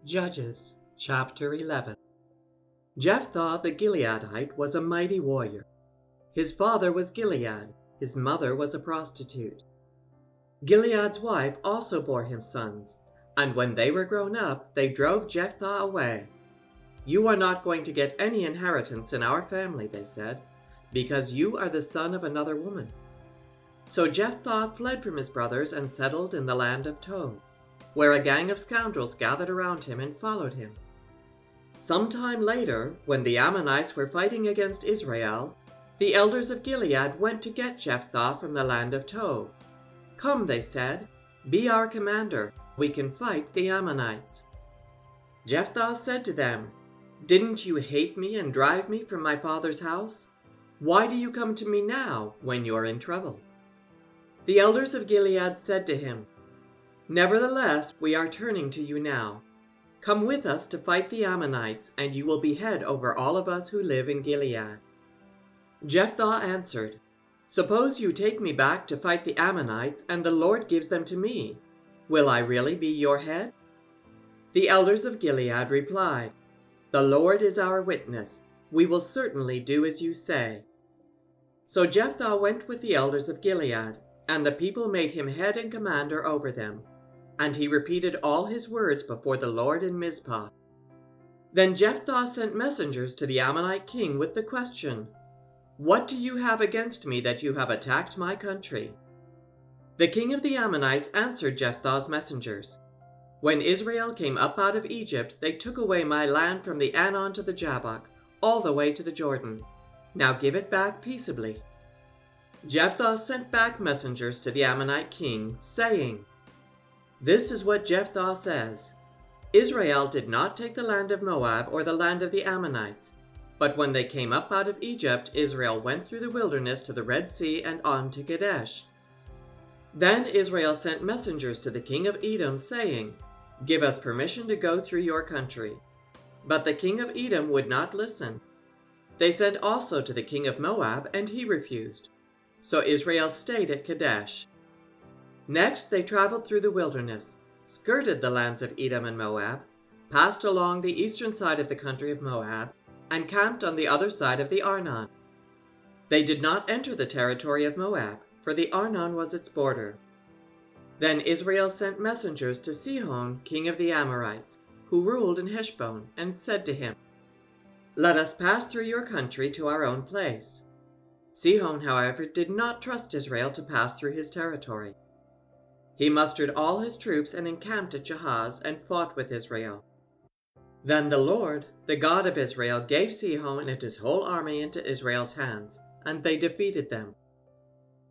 Judges chapter 11. Jephthah the Gileadite was a mighty warrior. His father was Gilead, his mother was a prostitute. Gilead's wife also bore him sons, and when they were grown up, they drove Jephthah away. "You are not going to get any inheritance in our family," they said, "because you are the son of another woman." So Jephthah fled from his brothers and settled in the land of Tob, where a gang of scoundrels gathered around him and followed him. Some time later, when the Ammonites were fighting against Israel, the elders of Gilead went to get Jephthah from the land of Tob. "Come," they said, "be our commander. We can fight the Ammonites." Jephthah said to them, "Didn't you hate me and drive me from my father's house? Why do you come to me now when you're in trouble?" The elders of Gilead said to him, "Nevertheless, we are turning to you now. Come with us to fight the Ammonites, and you will be head over all of us who live in Gilead." Jephthah answered, "Suppose you take me back to fight the Ammonites, and the Lord gives them to me. Will I really be your head?" The elders of Gilead replied, "The Lord is our witness. We will certainly do as you say." So Jephthah went with the elders of Gilead, and the people made him head and commander over them. And he repeated all his words before the Lord in Mizpah. Then Jephthah sent messengers to the Ammonite king with the question, "What do you have against me that you have attacked my country?" The king of the Ammonites answered Jephthah's messengers, "When Israel came up out of Egypt, they took away my land from the Arnon to the Jabbok, all the way to the Jordan. Now give it back peaceably." Jephthah sent back messengers to the Ammonite king, saying, "This is what Jephthah says. Israel did not take the land of Moab or the land of the Ammonites. But when they came up out of Egypt, Israel went through the wilderness to the Red Sea and on to Kadesh. Then Israel sent messengers to the king of Edom, saying, 'Give us permission to go through your country.' But the king of Edom would not listen. They sent also to the king of Moab, and he refused. So Israel stayed at Kadesh. Next they traveled through the wilderness, skirted the lands of Edom and Moab, passed along the eastern side of the country of Moab, and camped on the other side of the Arnon. They did not enter the territory of Moab, for the Arnon was its border. Then Israel sent messengers to Sihon, king of the Amorites, who ruled in Heshbon, and said to him, 'Let us pass through your country to our own place.' Sihon, however, did not trust Israel to pass through his territory. He mustered all his troops and encamped at Jahaz and fought with Israel. Then the Lord, the God of Israel, gave Sihon and his whole army into Israel's hands, and they defeated them.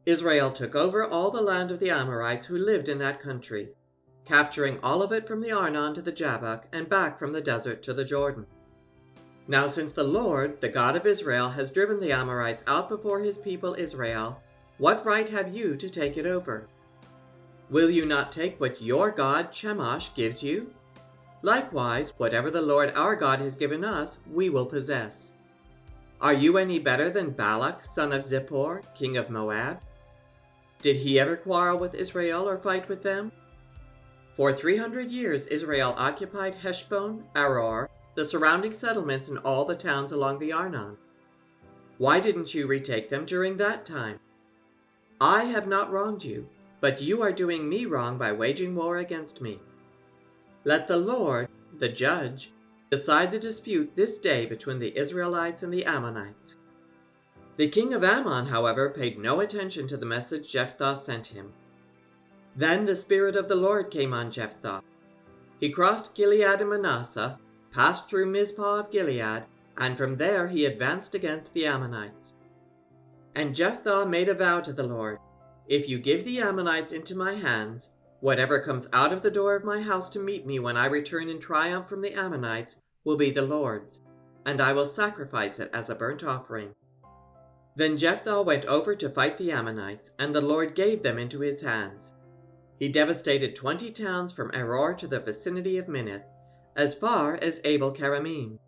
Israel took over all the land of the Amorites who lived in that country, capturing all of it from the Arnon to the Jabbok and back from the desert to the Jordan. Now since the Lord, the God of Israel, has driven the Amorites out before his people Israel, what right have you to take it over? Will you not take what your god Chemosh gives you? Likewise, whatever the Lord our God has given us, we will possess. Are you any better than Balak, son of Zippor, king of Moab? Did he ever quarrel with Israel or fight with them? For 300 years Israel occupied Heshbon, Aroer, the surrounding settlements and all the towns along the Arnon. Why didn't you retake them during that time? I have not wronged you, but you are doing me wrong by waging war against me. Let the Lord, the judge, decide the dispute this day between the Israelites and the Ammonites." The king of Ammon, however, paid no attention to the message Jephthah sent him. Then the Spirit of the Lord came on Jephthah. He crossed Gilead and Manasseh, passed through Mizpah of Gilead, and from there he advanced against the Ammonites. And Jephthah made a vow to the Lord, "If you give the Ammonites into my hands, whatever comes out of the door of my house to meet me when I return in triumph from the Ammonites will be the Lord's, and I will sacrifice it as a burnt offering." Then Jephthah went over to fight the Ammonites, and the Lord gave them into his hands. He devastated 20 towns from Aroer to the vicinity of Minnith, as far as Abel-Keramim.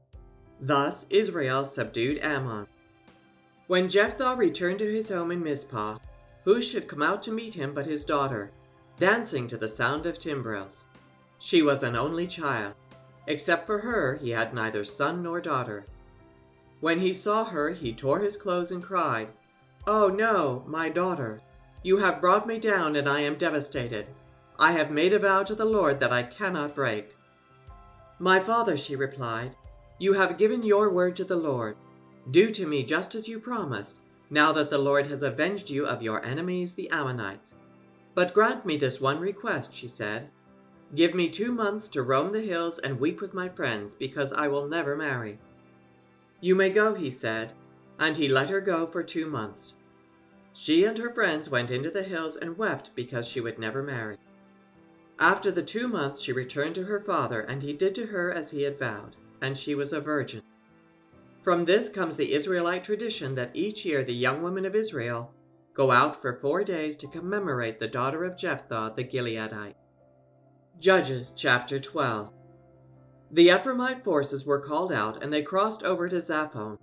Thus Israel subdued Ammon. When Jephthah returned to his home in Mizpah, who should come out to meet him but his daughter, dancing to the sound of timbrels? She was an only child. Except for her, he had neither son nor daughter. When he saw her, he tore his clothes and cried, "Oh no, my daughter! You have brought me down, and I am devastated. I have made a vow to the Lord that I cannot break." "My father," she replied, "you have given your word to the Lord. Do to me just as you promised, now that the Lord has avenged you of your enemies, the Ammonites. But grant me this one request," she said. "Give me 2 months to roam the hills and weep with my friends, because I will never marry." "You may go," he said, and he let her go for 2 months. She and her friends went into the hills and wept because she would never marry. After the 2 months she returned to her father, and he did to her as he had vowed, and she was a virgin. From this comes the Israelite tradition that each year the young women of Israel go out for 4 days to commemorate the daughter of Jephthah the Gileadite. Judges chapter 12. The Ephraimite forces were called out, and they crossed over to Zaphon.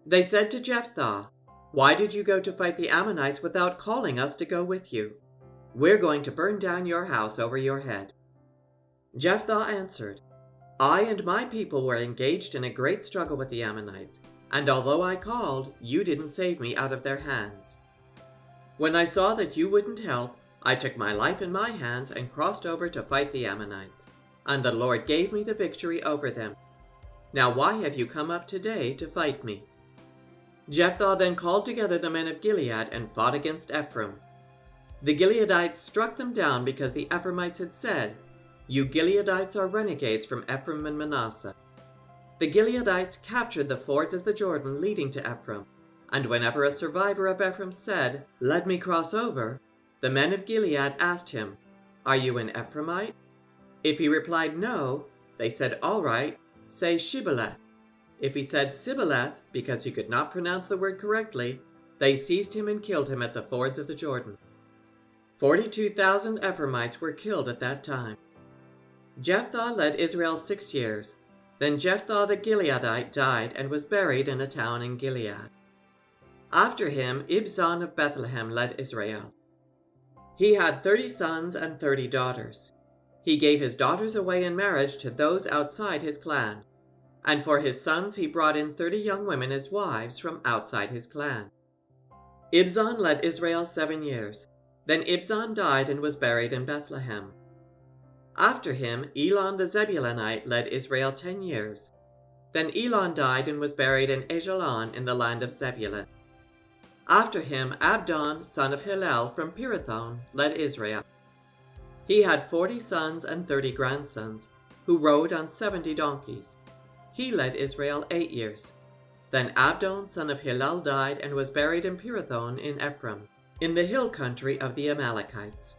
They said to Jephthah, "Why did you go to fight the Ammonites without calling us to go with you? We're going to burn down your house over your head." Jephthah answered, "I and my people were engaged in a great struggle with the Ammonites, and although I called, you didn't save me out of their hands. When I saw that you wouldn't help, I took my life in my hands and crossed over to fight the Ammonites, and the Lord gave me the victory over them. Now why have you come up today to fight me?" Jephthah then called together the men of Gilead and fought against Ephraim. The Gileadites struck them down because the Ephraimites had said, "You Gileadites are renegades from Ephraim and Manasseh." The Gileadites captured the fords of the Jordan leading to Ephraim, and whenever a survivor of Ephraim said, "Let me cross over," the men of Gilead asked him, "Are you an Ephraimite?" If he replied no, they said, "All right, say Shibboleth." If he said Sibboleth, because he could not pronounce the word correctly, they seized him and killed him at the fords of the Jordan. 42,000 Ephraimites were killed at that time. Jephthah led Israel 6 years. Then Jephthah the Gileadite died and was buried in a town in Gilead. After him, Ibzan of Bethlehem led Israel. He had 30 sons and 30 daughters. He gave his daughters away in marriage to those outside his clan, and for his sons he brought in 30 young women as wives from outside his clan. Ibzan led Israel 7 years. Then Ibzan died and was buried in Bethlehem. After him, Elon the Zebulunite led Israel 10 years. Then Elon died and was buried in Ajalon in the land of Zebulun. After him, Abdon, son of Hillel from Pirathon, led Israel. He had 40 sons and 30 grandsons, who rode on 70 donkeys. He led Israel 8 years. Then Abdon, son of Hillel, died and was buried in Pirathon in Ephraim, in the hill country of the Amalekites.